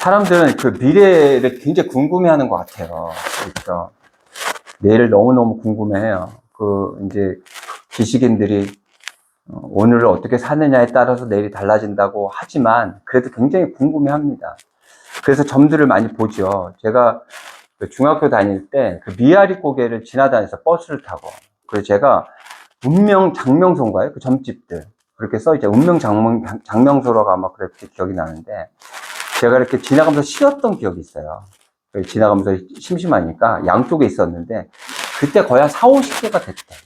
사람들은 그 미래를 굉장히 궁금해하는 것 같아요. 그렇죠. 내일을 너무너무 궁금해해요. 이제 지식인들이 오늘을 어떻게 사느냐에 따라서 내일이 달라진다고 하지만 그래도 굉장히 궁금해합니다. 그래서 점들을 많이 보죠. 제가 그 중학교 다닐 때 그 미아리 고개를 지나다녀서 버스를 타고, 그래서 제가 운명 장명소인가요? 그 점집들 그렇게 써있죠. 운명 장명소라고 아마 그렇게 기억이 나는데, 제가 이렇게 지나가면서 쉬었던 기억이 있어요. 지나가면서 심심하니까 양쪽에 있었는데, 그때 거의 한 4, 50개가 됐대.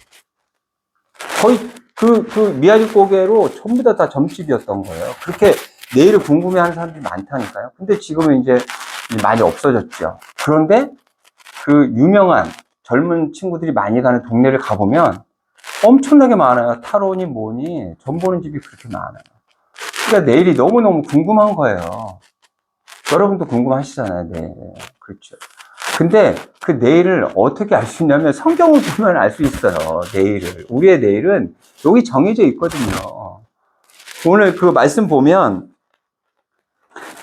거의 그 미아리 고개로 전부 다 점집이었던 거예요. 그렇게 내일을 궁금해하는 사람들이 많다니까요. 근데 지금은 이제 많이 없어졌죠. 그런데 그 유명한 젊은 친구들이 많이 가는 동네를 가보면 엄청나게 많아요. 타로니 뭐니 점 보는 집이 그렇게 많아요. 그러니까 내일이 너무너무 궁금한 거예요. 여러분도 궁금하시잖아요. 네, 그렇죠. 근데 그 내일을 어떻게 알 수 있냐면 성경을 보면 알 수 있어요. 내일을. 우리의 내일은 여기 정해져 있거든요. 오늘 그 말씀 보면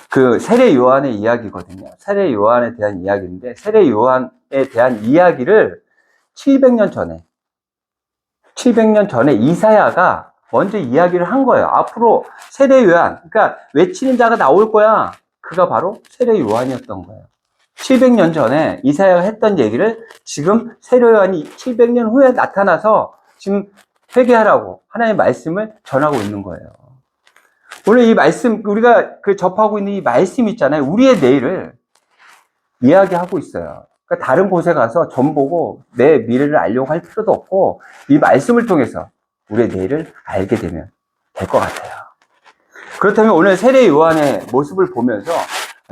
그 세례 요한의 이야기거든요. 세례 요한에 대한 이야기인데, 세례 요한에 대한 이야기를 700년 전에 이사야가 먼저 이야기를 한 거예요. 앞으로 세례 요한, 그러니까 외치는 자가 나올 거야. 그가 바로 세례 요한이었던 거예요. 700년 전에 이사야가 했던 얘기를 지금 세례 요한이 700년 후에 나타나서 지금 회개하라고 하나님의 말씀을 전하고 있는 거예요. 오늘 이 말씀, 우리가 접하고 있는 이 말씀 있잖아요. 우리의 내일을 이야기하고 있어요. 그러니까 다른 곳에 가서 점 보고 내 미래를 알려고 할 필요도 없고, 이 말씀을 통해서 우리의 내일을 알게 되면 될 것 같아요. 그렇다면 오늘 세례 요한의 모습을 보면서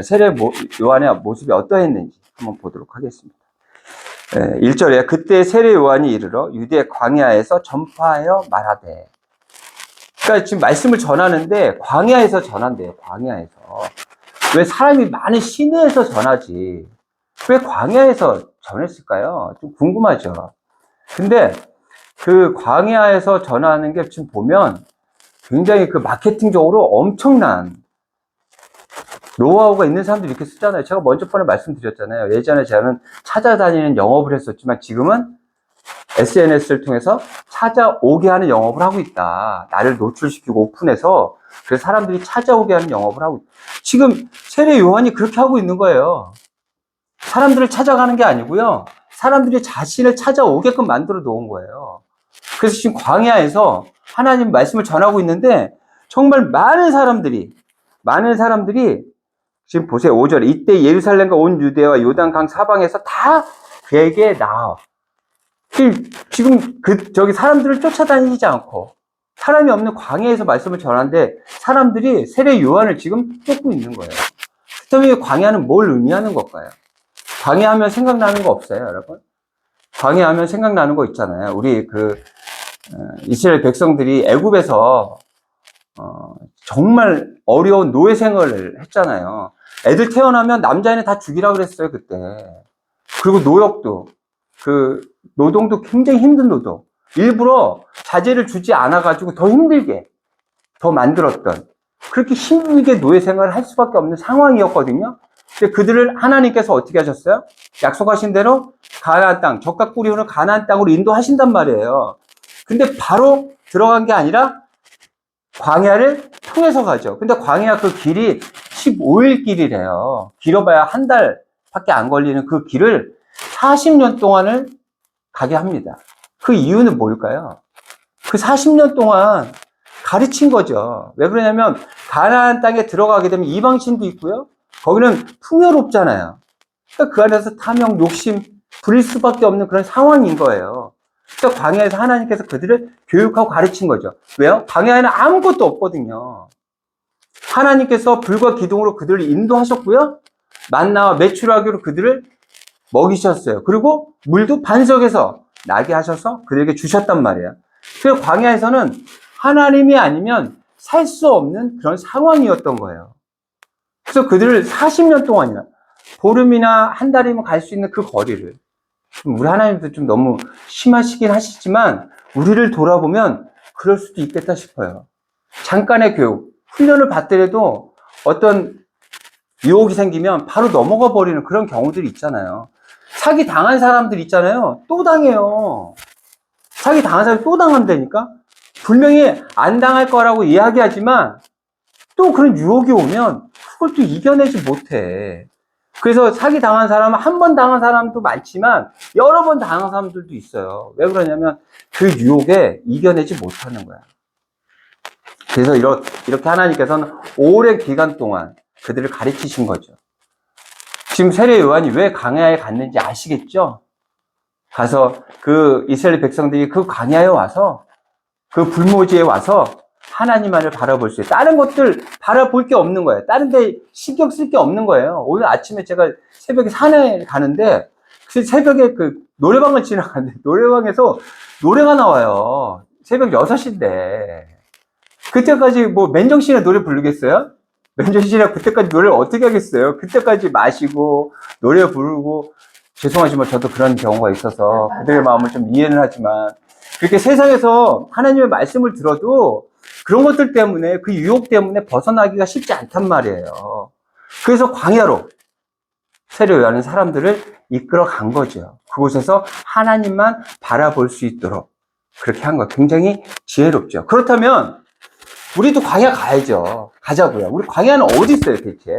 세례 요한의 모습이 어떠했는지 한번 보도록 하겠습니다. 1절에 그때 세례 요한이 이르러 유대 광야에서 전파하여 말하되. 그러니까 지금 말씀을 전하는데 광야에서 전한대요. 광야에서. 왜 사람이 많은 시내에서 전하지 왜 광야에서 전했을까요? 좀 궁금하죠. 근데 그 광야에서 전하는 게 지금 보면 굉장히 그 마케팅적으로 엄청난 노하우가 있는 사람들이 이렇게 쓰잖아요. 제가 먼저 번에 말씀드렸잖아요. 예전에 저는 찾아다니는 영업을 했었지만 지금은 SNS를 통해서 찾아오게 하는 영업을 하고 있다. 나를 노출시키고 오픈해서 그래서 사람들이 찾아오게 하는 영업을 하고 있다. 지금 세례 요한이 그렇게 하고 있는 거예요. 사람들을 찾아가는 게 아니고요. 사람들이 자신을 찾아오게끔 만들어 놓은 거예요. 그래서 지금 광야에서 하나님 말씀을 전하고 있는데 정말 많은 사람들이 지금 보세요. 5절에 이때 예루살렘과 온 유대와 요단강 사방에서 다 그에게 나와. 지금 저기 사람들을 쫓아다니지 않고 사람이 없는 광야에서 말씀을 전하는데 사람들이 세례 요한을 지금 쫓고 있는 거예요. 그렇다면 광야는 뭘 의미하는 걸까요? 광야하면 생각나는 거 없어요, 여러분? 광야하면 생각나는 거 있잖아요. 우리 이스라엘 백성들이 애굽에서 정말 어려운 노예 생활을 했잖아요. 애들 태어나면 남자애는 다 죽이라고 그랬어요, 그때. 그리고 노역도, 노동도 굉장히 힘든 노동. 일부러 자재를 주지 않아가지고 더 힘들게 더 만들었던, 그렇게 힘들게 노예 생활을 할 수밖에 없는 상황이었거든요. 근데 그들을 하나님께서 어떻게 하셨어요? 약속하신 대로 가나안 땅, 적각 뿌리오는 가나안 땅으로 인도하신단 말이에요. 근데 바로 들어간 게 아니라 광야를 통해서 가죠. 근데 광야 그 길이 15일 길이래요. 길어봐야 한 달밖에 안 걸리는 그 길을 40년 동안을 가게 합니다. 그 이유는 뭘까요? 그 40년 동안 가르친 거죠. 왜 그러냐면 가나안 땅에 들어가게 되면 이방신도 있고요. 거기는 풍요롭잖아요. 그러니까 그 안에서 탐욕, 욕심 부릴 수밖에 없는 그런 상황인 거예요. 그래서 광야에서 하나님께서 그들을 교육하고 가르친 거죠. 왜요? 광야에는 아무것도 없거든요. 하나님께서 불과 기둥으로 그들을 인도하셨고요. 만나와 메추라기로 그들을 먹이셨어요. 그리고 물도 반석에서 나게 하셔서 그들에게 주셨단 말이에요. 그래서 광야에서는 하나님이 아니면 살 수 없는 그런 상황이었던 거예요. 그래서 그들을 40년 동안이나 보름이나 한 달이면 갈 수 있는 그 거리를, 우리 하나님도 좀 너무 심하시긴 하시지만 우리를 돌아보면 그럴 수도 있겠다 싶어요. 잠깐의 교육, 훈련을 받더라도 어떤 유혹이 생기면 바로 넘어가 버리는 그런 경우들이 있잖아요. 사기 당한 사람들 있잖아요. 또 당해요. 사기 당한 사람이 또 당한다니까? 분명히 안 당할 거라고 이야기하지만 또 그런 유혹이 오면 그걸 또 이겨내지 못해. 그래서 사기 당한 사람은 한 번 당한 사람도 많지만 여러 번 당한 사람들도 있어요. 왜 그러냐면 그 유혹에 이겨내지 못하는 거야. 그래서 이렇게 하나님께서는 오랜 기간 동안 그들을 가르치신 거죠. 지금 세례 요한이 왜 광야에 갔는지 아시겠죠? 가서 그 이스라엘 백성들이 그 광야에 와서 그 불모지에 와서 하나님만을 바라볼 수 있어요. 다른 것들 바라볼 게 없는 거예요. 다른 데 신경 쓸 게 없는 거예요. 오늘 아침에 제가 새벽에 산에 가는데 새벽에 그 노래방을 지나가는데 노래방에서 노래가 나와요. 새벽 6시인데 그때까지 뭐 맨정신에 노래 부르겠어요? 맨정신에 그때까지 노래를 어떻게 하겠어요? 그때까지 마시고 노래 부르고 죄송하지만 저도 그런 경우가 있어서 그들의 마음을 좀 이해는 하지만 그렇게 세상에서 하나님의 말씀을 들어도 그런 것들 때문에 그 유혹 때문에 벗어나기가 쉽지 않단 말이에요. 그래서 광야로 세례 요한은 사람들을 이끌어 간 거죠. 그곳에서 하나님만 바라볼 수 있도록 그렇게 한 거 굉장히 지혜롭죠. 그렇다면 우리도 광야 가야죠. 가자고요. 우리 광야는 어디 있어요, 대체?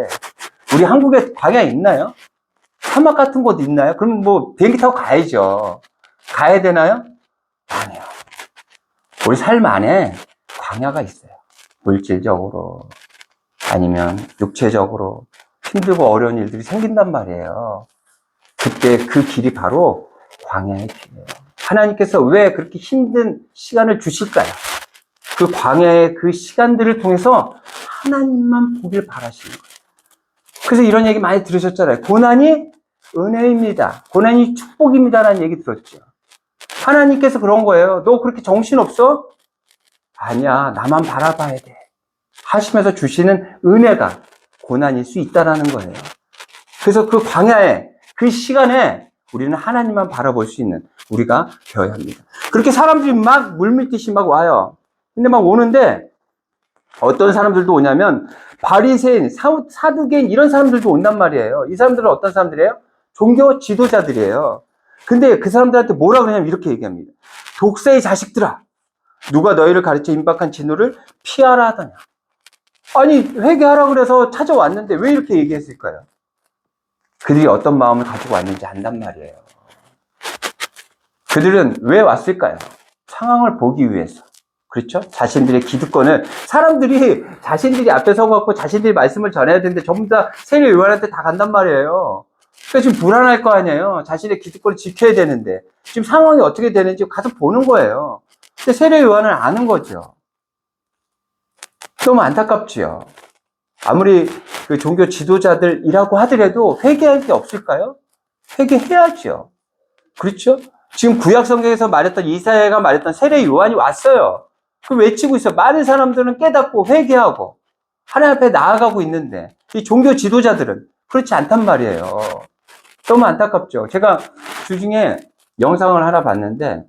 우리 한국에 광야 있나요? 사막 같은 곳 있나요? 그럼 뭐 비행기 타고 가야죠. 가야 되나요? 아니요. 우리 삶 안에 광야가 있어요. 물질적으로 아니면 육체적으로 힘들고 어려운 일들이 생긴단 말이에요. 그때 그 길이 바로 광야의 길이에요. 하나님께서 왜 그렇게 힘든 시간을 주실까요? 그 광야의 그 시간들을 통해서 하나님만 보길 바라시는 거예요. 그래서 이런 얘기 많이 들으셨잖아요. 고난이 은혜입니다. 고난이 축복입니다라는 얘기 들었죠. 하나님께서 그런 거예요. 너 그렇게 정신없어? 아니야, 나만 바라봐야 돼. 하시면서 주시는 은혜가 고난일 수 있다라는 거예요. 그래서 그 광야에, 그 시간에 우리는 하나님만 바라볼 수 있는 우리가 되어야 합니다. 그렇게 사람들이 막 물밀듯이 막 와요. 근데 막 오는데 어떤 사람들도 오냐면 바리새인, 사두개인 이런 사람들도 온단 말이에요. 이 사람들은 어떤 사람들이에요? 종교 지도자들이에요. 근데 그 사람들한테 뭐라 그러냐면 이렇게 얘기합니다. 독사의 자식들아, 누가 너희를 가르쳐 임박한 진노를 피하라 하더냐. 아니 회개하라 그래서 찾아왔는데 왜 이렇게 얘기했을까요? 그들이 어떤 마음을 가지고 왔는지 안단 말이에요. 그들은 왜 왔을까요? 상황을 보기 위해서. 그렇죠? 자신들의 기득권을, 사람들이 자신들이 앞에 서갖고 자신들이 말씀을 전해야 되는데 전부 다 세례 요한한테 다 간단 말이에요. 그러니까 지금 불안할 거 아니에요. 자신의 기득권을 지켜야 되는데 지금 상황이 어떻게 되는지 가서 보는 거예요. 근데 세례 요한은 아는 거죠. 너무 안타깝지요. 아무리 그 종교 지도자들이라고 하더라도 회개할 게 없을까요? 회개해야죠. 그렇죠? 지금 구약 성경에서 말했던 이사야가 말했던 세례 요한이 왔어요. 그 외치고 있어. 많은 사람들은 깨닫고 회개하고 하나님 앞에 나아가고 있는데 이 종교 지도자들은 그렇지 않단 말이에요. 너무 안타깝죠. 제가 주중에 영상을 하나 봤는데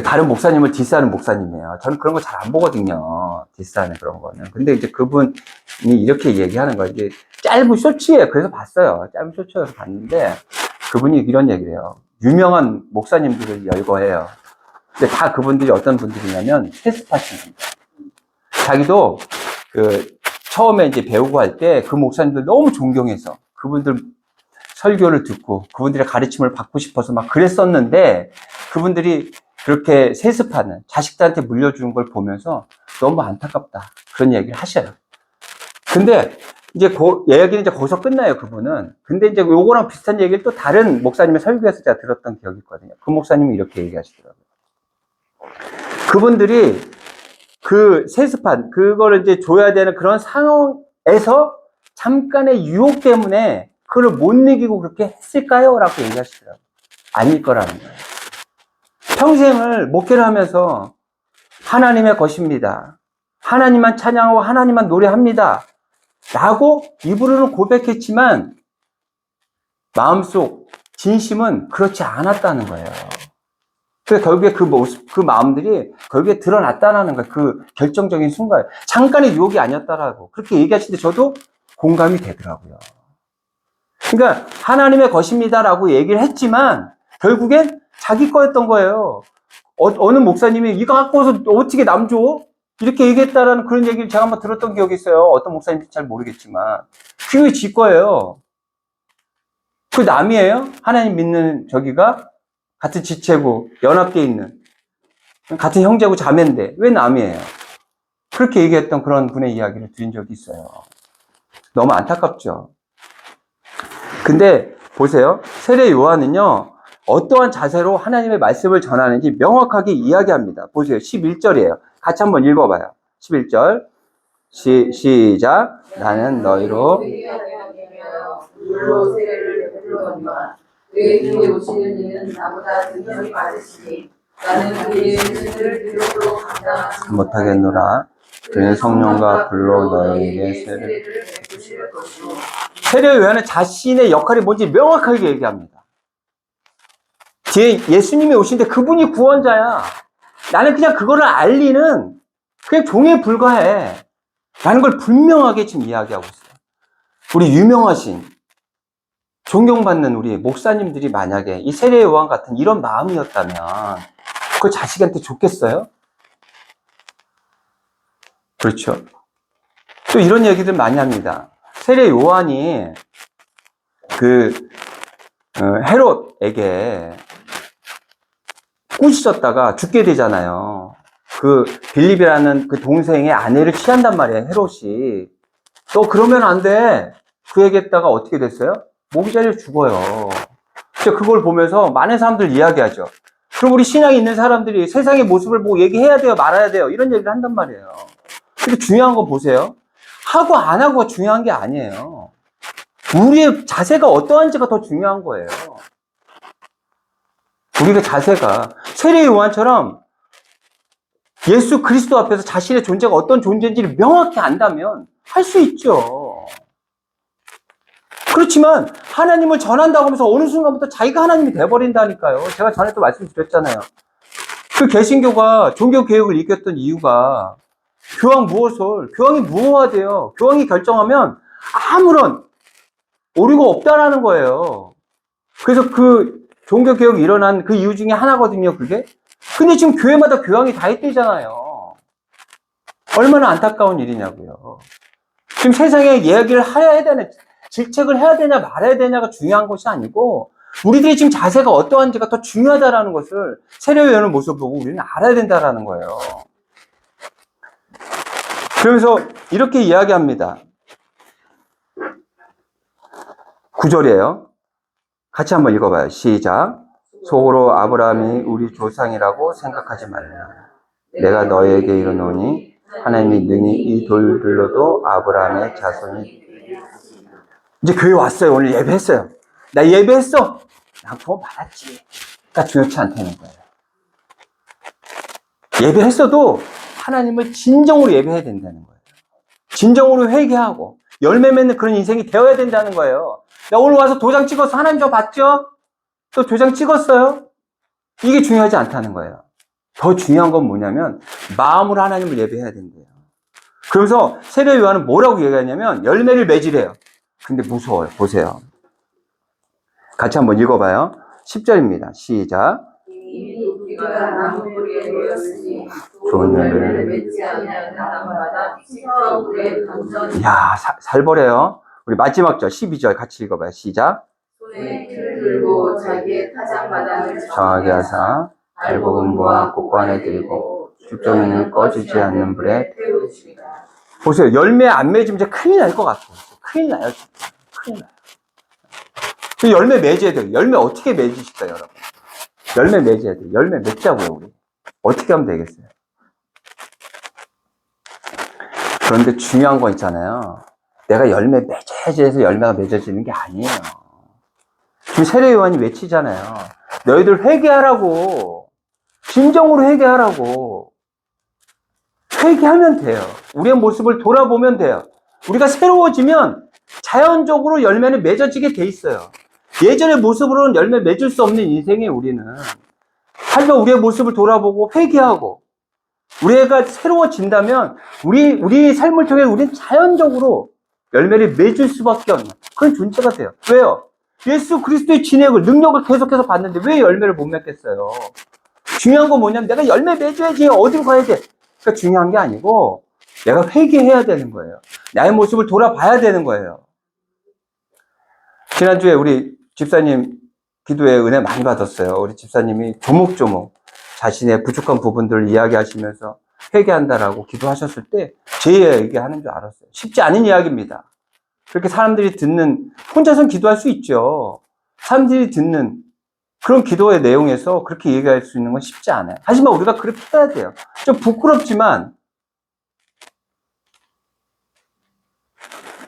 다른 목사님을 디스하는 목사님이에요. 저는 그런 거 잘 안 보거든요. 디스하는 그런 거는. 근데 이제 그분이 이렇게 얘기하는 거예요. 이제 짧은 쇼츠예요. 그래서 봤어요. 짧은 쇼츠에서 봤는데 그분이 이런 얘기를 해요. 유명한 목사님들을 열거해요. 근데 다 그분들이 어떤 분들이냐면 세스파십니다. 자기도 처음에 이제 배우고 할 때 그 목사님들 너무 존경해서 그분들 설교를 듣고 그분들의 가르침을 받고 싶어서 막 그랬었는데 그분들이 그렇게 세습하는 자식들한테 물려주는 걸 보면서 너무 안타깝다. 그런 얘기를 하셔요. 근데 이제 얘기는 이제 거기서 끝나요, 그분은. 근데 이제 요거랑 비슷한 얘기를 또 다른 목사님의 설교에서 제가 들었던 기억이 있거든요. 그 목사님이 이렇게 얘기하시더라고요. 그분들이 그 세습한, 그거를 이제 줘야 되는 그런 상황에서 잠깐의 유혹 때문에 그걸 못 이기고 그렇게 했을까요? 라고 얘기하시더라고요. 아닐 거라는 거예요. 평생을 목회를 하면서 하나님의 것입니다. 하나님만 찬양하고 하나님만 노래합니다. 라고 입으로는 고백했지만 마음속 진심은 그렇지 않았다는 거예요. 그래서 결국에 그 모습, 그 마음들이 결국에 드러났다는 거예요. 그 결정적인 순간. 잠깐의 유혹이 아니었다라고. 그렇게 얘기하시는데 저도 공감이 되더라고요. 그러니까 하나님의 것입니다라고 얘기를 했지만 결국엔 자기 거였던 거예요. 어느 목사님이 이거 갖고서 어떻게 남 줘? 이렇게 얘기했다라는 그런 얘기를 제가 한번 들었던 기억이 있어요. 어떤 목사님인지 잘 모르겠지만. 그게 지 거예요. 그 남이에요? 하나님 믿는 저기가 같은 지체고 연합되어 있는 같은 형제고 자매인데 왜 남이에요? 그렇게 얘기했던 그런 분의 이야기를 들은 적이 있어요. 너무 안타깝죠. 근데 보세요. 세례 요한은요. 어떠한 자세로 하나님의 말씀을 전하는지 명확하게 이야기합니다. 보세요. 11절이에요. 같이 한번 읽어봐요. 11절. 시작. 나는 너희로 물로 세례를 베풀거니와 그의 뒤에 오시는 이는 나보다 등형이 많으시니 나는 그의 뜻을 비로소 감당하지 못하겠노라. 그는 성령과 불로 너희에게 세례를 베푸실 것이요. 세례 요한은 자신의 역할이 뭔지 명확하게 얘기합니다. 뒤에 예수님이 오신데 그분이 구원자야. 나는 그냥 그거를 알리는 그냥 종에 불과해. 라는 걸 분명하게 지금 이야기하고 있어요. 우리 유명하신 존경받는 우리 목사님들이 만약에 이 세례 요한 같은 이런 마음이었다면 그 자식한테 좋겠어요? 그렇죠. 또 이런 얘기들 많이 합니다. 세례 요한이 헤롯에게 꾸짖었다가 죽게 되잖아요. 그 빌립이라는 그 동생의 아내를 취한단 말이에요. 헤롯이. 너 그러면 안 돼. 그 얘기했다가 어떻게 됐어요? 모기 잘려 죽어요. 그걸 보면서 많은 사람들 이야기하죠. 그럼 우리 신앙이 있는 사람들이 세상의 모습을 보고 얘기해야 돼요, 말아야 돼요. 이런 얘기를 한단 말이에요. 근데 중요한 거 보세요. 하고 안 하고가 중요한 게 아니에요. 우리의 자세가 어떠한지가 더 중요한 거예요. 우리의 자세가 세례 요한처럼 예수 그리스도 앞에서 자신의 존재가 어떤 존재인지를 명확히 안다면 할 수 있죠. 그렇지만 하나님을 전한다고 하면서 어느 순간부터 자기가 하나님이 돼버린다니까요. 제가 전에 또 말씀드렸잖아요. 그 개신교가 종교개혁을 이겼던 이유가 교황이 무효화돼요. 교황이 결정하면 아무런 오류가 없다라는 거예요. 그래서 그 종교개혁이 일어난 그 이유 중에 하나거든요, 그게. 근데 지금 교회마다 교황이 다 있대잖아요. 얼마나 안타까운 일이냐고요. 지금 세상에 이야기를 해야 되는, 질책을 해야 되냐 말아야 되냐가 중요한 것이 아니고 우리들이 지금 자세가 어떠한지가 더 중요하다라는 것을 세례 요한의 모습을 보고 우리는 알아야 된다라는 거예요. 그러면서 이렇게 이야기합니다. 9절이에요. 같이 한번 읽어봐요. 시작. 속으로 아브라함이 우리 조상이라고 생각하지 말라. 내가 너에게 이르노니 하나님이 능히 이 돌들로도 아브라함의 자손이. 이제 교회 왔어요. 오늘 예배했어요. 나 예배했어. 난 그거 말았지. 그러니까 중요치 않다는 거예요. 예배했어도 하나님을 진정으로 예배해야 된다는 거예요. 진정으로 회개하고 열매 맺는 그런 인생이 되어야 된다는 거예요. 나 오늘 와서 도장 찍어서 하나님 저 봤죠? 또 도장 찍었어요? 이게 중요하지 않다는 거예요. 더 중요한 건 뭐냐면 마음으로 하나님을 예배해야 된대요. 그러면서 세례 요한은 뭐라고 얘기하냐면 열매를 맺으래요. 근데 무서워요. 보세요. 같이 한번 읽어봐요. 10절입니다. 시작. 이미 우리가 나무 뿌리에 놓였으니 좋은 열매를 맺지 않는 나무마다 시커먼 불에 던져. 야, 살벌해요. 우리 마지막 절 12절 같이 읽어봐요. 시작. 손에 키를 들고 자기의 타작마당을 정하게 하사 알곡은보와 꽃관에 들고 죽정이는 꺼지지 않는 불에 태우시리라. 보세요. 열매 안 맺으면 이제 큰일 날 것 같아요. 큰일 나요. 진짜. 큰일 나요. 열매 맺어야 돼요. 열매 어떻게 맺으실까요, 여러분? 열매 맺어야 돼요. 열매 맺자고요, 우리. 어떻게 하면 되겠어요? 그런데 중요한 거 있잖아요. 내가 열매 맺어야지 해서 열매가 맺어지는 게 아니에요. 지금 세례 요한이 외치잖아요. 너희들 회개하라고. 진정으로 회개하라고. 회개하면 돼요. 우리의 모습을 돌아보면 돼요. 우리가 새로워지면 자연적으로 열매는 맺어지게 돼 있어요. 예전의 모습으로는 열매 맺을 수 없는 인생이에요, 우리는. 하지만 우리의 모습을 돌아보고 회개하고 우리가 새로워진다면 우리 삶을 통해 우리는 자연적으로 열매를 맺을 수밖에 없는 그런 존재가 돼요. 왜요? 예수 그리스도의 진액을, 능력을 계속해서 받는데 왜 열매를 못 맺겠어요? 중요한 건 뭐냐면 내가 열매 맺어야지, 어디로 가야 돼? 그러니까 중요한 게 아니고 내가 회개해야 되는 거예요. 나의 모습을 돌아봐야 되는 거예요. 지난주에 우리 집사님 기도에 은혜 많이 받았어요. 우리 집사님이 조목조목 자신의 부족한 부분들을 이야기하시면서 회개한다라고 기도하셨을 때 제 얘기하는 줄 알았어요. 쉽지 않은 이야기입니다. 그렇게 사람들이 듣는, 혼자서는 기도할 수 있죠. 사람들이 듣는 그런 기도의 내용에서 그렇게 얘기할 수 있는 건 쉽지 않아요. 하지만 우리가 그렇게 해야 돼요. 좀 부끄럽지만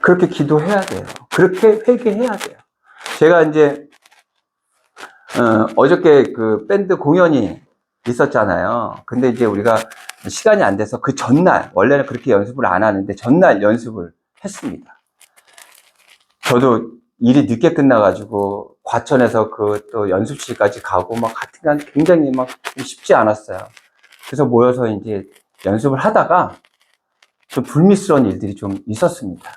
그렇게 기도해야 돼요. 그렇게 회개해야 돼요. 제가 이제 어저께 그 밴드 공연이 있었잖아요. 근데 이제 우리가 시간이 안 돼서 그 전날, 원래는 그렇게 연습을 안 하는데 전날 연습을 했습니다. 저도 일이 늦게 끝나가지고 과천에서 그 또 연습실까지 가고 막 하여튼 굉장히 막 쉽지 않았어요. 그래서 모여서 이제 연습을 하다가 좀 불미스러운 일들이 좀 있었습니다.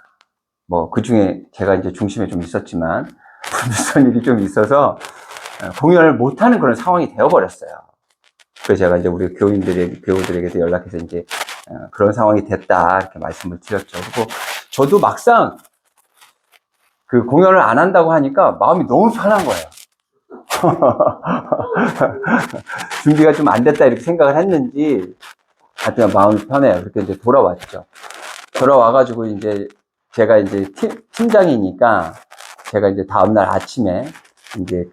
뭐 그 중에 제가 이제 중심에 좀 있었지만 불미스러운 일이 좀 있어서 공연을 못하는 그런 상황이 되어버렸어요. 그래서 제가 이제 우리 교우들에게도 연락해서 이제 그런 상황이 됐다 이렇게 말씀을 드렸죠. 그리고 저도 막상 그 공연을 안 한다고 하니까 마음이 너무 편한 거예요. 준비가 좀 안 됐다 이렇게 생각을 했는지 하여튼 마음이 편해요. 그렇게 이제 돌아왔죠. 돌아와가지고 이제 제가 이제 팀장이니까 제가 이제 다음날 아침에 이제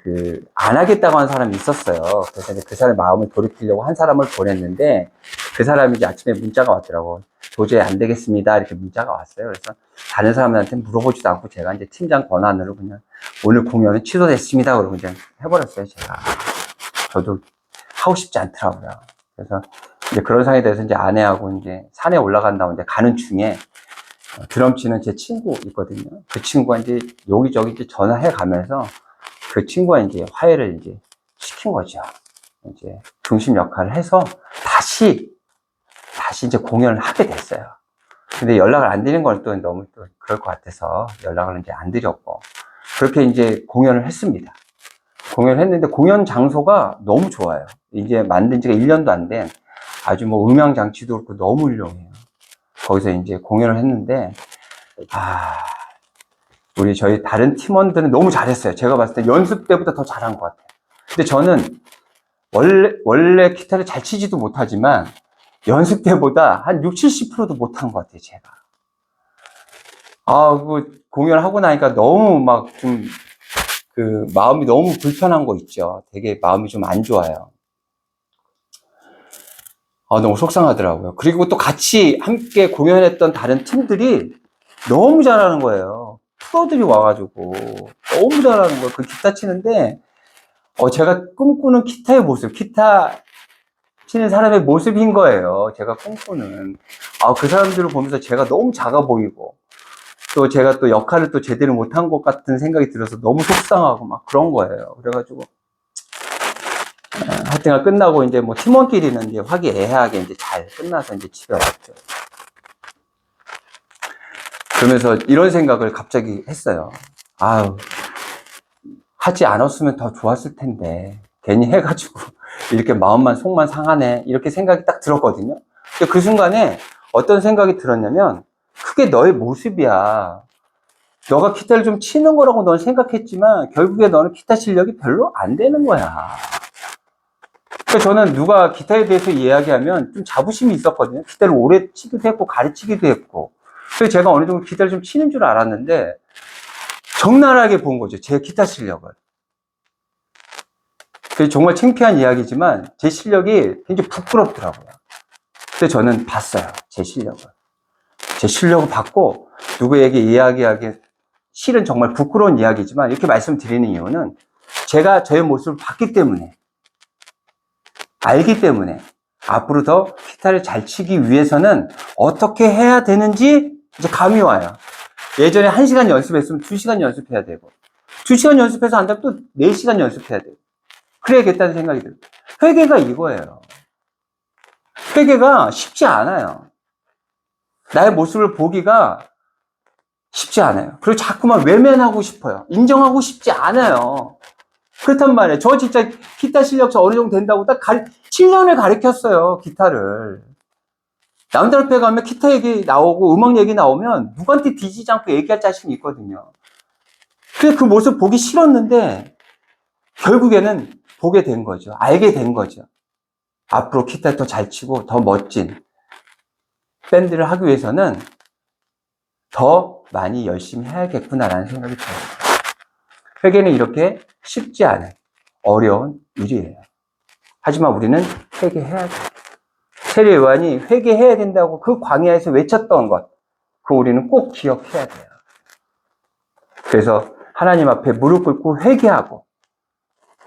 안 하겠다고 한 사람이 있었어요. 그래서 이제 그 사람의 마음을 돌이키려고 한 사람을 보냈는데 그 사람이 이제 아침에 문자가 왔더라고. 도저히 안 되겠습니다. 이렇게 문자가 왔어요. 그래서 다른 사람들한테 물어보지도 않고 제가 이제 팀장 권한으로 그냥 오늘 공연은 취소됐습니다. 그러고 그냥 해버렸어요, 제가. 저도 하고 싶지 않더라고요. 그래서 이제 그런 상황에 대해서 이제 아내하고 이제 산에 올라간다고 이제 가는 중에 드럼 치는 제 친구 있거든요. 그 친구가 이제 여기저기 이제 전화해 가면서 그 친구가 이제 화해를 이제 시킨 거죠. 이제 중심 역할을 해서 다시 이제 공연을 하게 됐어요. 근데 연락을 안 드리는 건 또 너무 또 그럴 것 같아서 연락을 이제 안 드렸고 그렇게 이제 공연을 했습니다. 공연을 했는데 공연 장소가 너무 좋아요. 이제 만든 지가 1년도 안 된 아주 뭐 음향 장치도 그렇고 너무 훌륭해요. 거기서 이제 공연을 했는데 우리 저희 다른 팀원들은 너무 잘했어요. 제가 봤을 때 연습 때보다 더 잘한 것 같아요. 근데 저는 원래 기타를 잘 치지도 못하지만 연습 때보다 한 60, 70%도 못한 것 같아요, 제가. 그 공연을 하고 나니까 너무 막 좀 마음이 너무 불편한 거 있죠. 되게 마음이 좀 안 좋아요. 너무 속상하더라고요. 그리고 또 같이 함께 공연했던 다른 팀들이 너무 잘하는 거예요. 프로들이 와가지고 너무 잘하는 거예요. 그 기타 치는데 제가 꿈꾸는 기타의 모습, 기타 치는 사람의 모습인 거예요. 제가 꿈꾸는. 그 사람들을 보면서 제가 너무 작아 보이고 또 제가 또 역할을 또 제대로 못한 것 같은 생각이 들어서 너무 속상하고 막 그런 거예요. 그래가지고 하여튼 끝나고 이제 뭐 팀원끼리는 이제 화기애애하게 이제 잘 끝나서 이제 집에 왔죠. 그러면서 이런 생각을 갑자기 했어요. 하지 않았으면 더 좋았을 텐데 괜히 해가지고 이렇게 마음만 속만 상하네 이렇게 생각이 딱 들었거든요. 근데 그 순간에 어떤 생각이 들었냐면 그게 너의 모습이야. 너가 기타를 좀 치는 거라고 넌 생각했지만 결국에 너는 기타 실력이 별로 안 되는 거야. 그래서 저는 누가 기타에 대해서 이야기하면 좀 자부심이 있었거든요. 기타를 오래 치기도 했고 가르치기도 했고 그래서 제가 어느 정도 기타를 좀 치는 줄 알았는데 적나라하게 본 거죠. 제 기타 실력을. 그래서 정말 창피한 이야기지만 제 실력이 굉장히 부끄럽더라고요. 근데 저는 봤어요. 제 실력을. 제 실력을 봤고 누구에게 이야기하기 실은 정말 부끄러운 이야기지만 이렇게 말씀드리는 이유는 제가 저의 모습을 봤기 때문에 알기 때문에 앞으로 더 기타를 잘 치기 위해서는 어떻게 해야 되는지 이제 감이 와요. 예전에 1시간 연습했으면 2시간 연습해야 되고 2시간 연습해서 안 되면 또 4시간 연습해야 되고 그래야겠다는 생각이 들어요. 회개가 이거예요. 회개가 쉽지 않아요. 나의 모습을 보기가 쉽지 않아요. 그리고 자꾸만 외면하고 싶어요. 인정하고 싶지 않아요. 그렇단 말이에요. 저 진짜 기타 실력 저 어느 정도 된다고 딱 7년을 가르쳤어요, 기타를. 남들 앞에 가면 기타 얘기 나오고 음악 얘기 나오면 누구한테 뒤지지 않고 얘기할 자신이 있거든요. 그래서 그 모습 보기 싫었는데 결국에는 보게 된 거죠. 알게 된 거죠. 앞으로 기타 더 잘 치고 더 멋진 밴드를 하기 위해서는 더 많이 열심히 해야겠구나라는 생각이 들어요. 회개는 이렇게 쉽지 않은 어려운 일이에요. 하지만 우리는 회개해야 돼요. 세례 요한이 회개해야 된다고 그 광야에서 외쳤던 것, 그거 우리는 꼭 기억해야 돼요. 그래서 하나님 앞에 무릎 꿇고 회개하고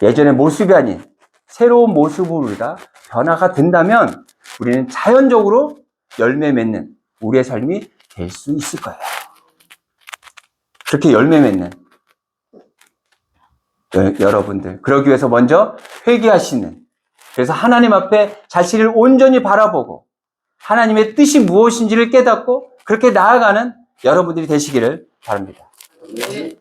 예전의 모습이 아닌 새로운 모습으로 우리가 변화가 된다면 우리는 자연적으로 열매 맺는 우리의 삶이 될 수 있을 거예요. 그렇게 열매 맺는 여러분들, 그러기 위해서 먼저 회개하시는, 그래서 하나님 앞에 자신을 온전히 바라보고 하나님의 뜻이 무엇인지를 깨닫고 그렇게 나아가는 여러분들이 되시기를 바랍니다. 네.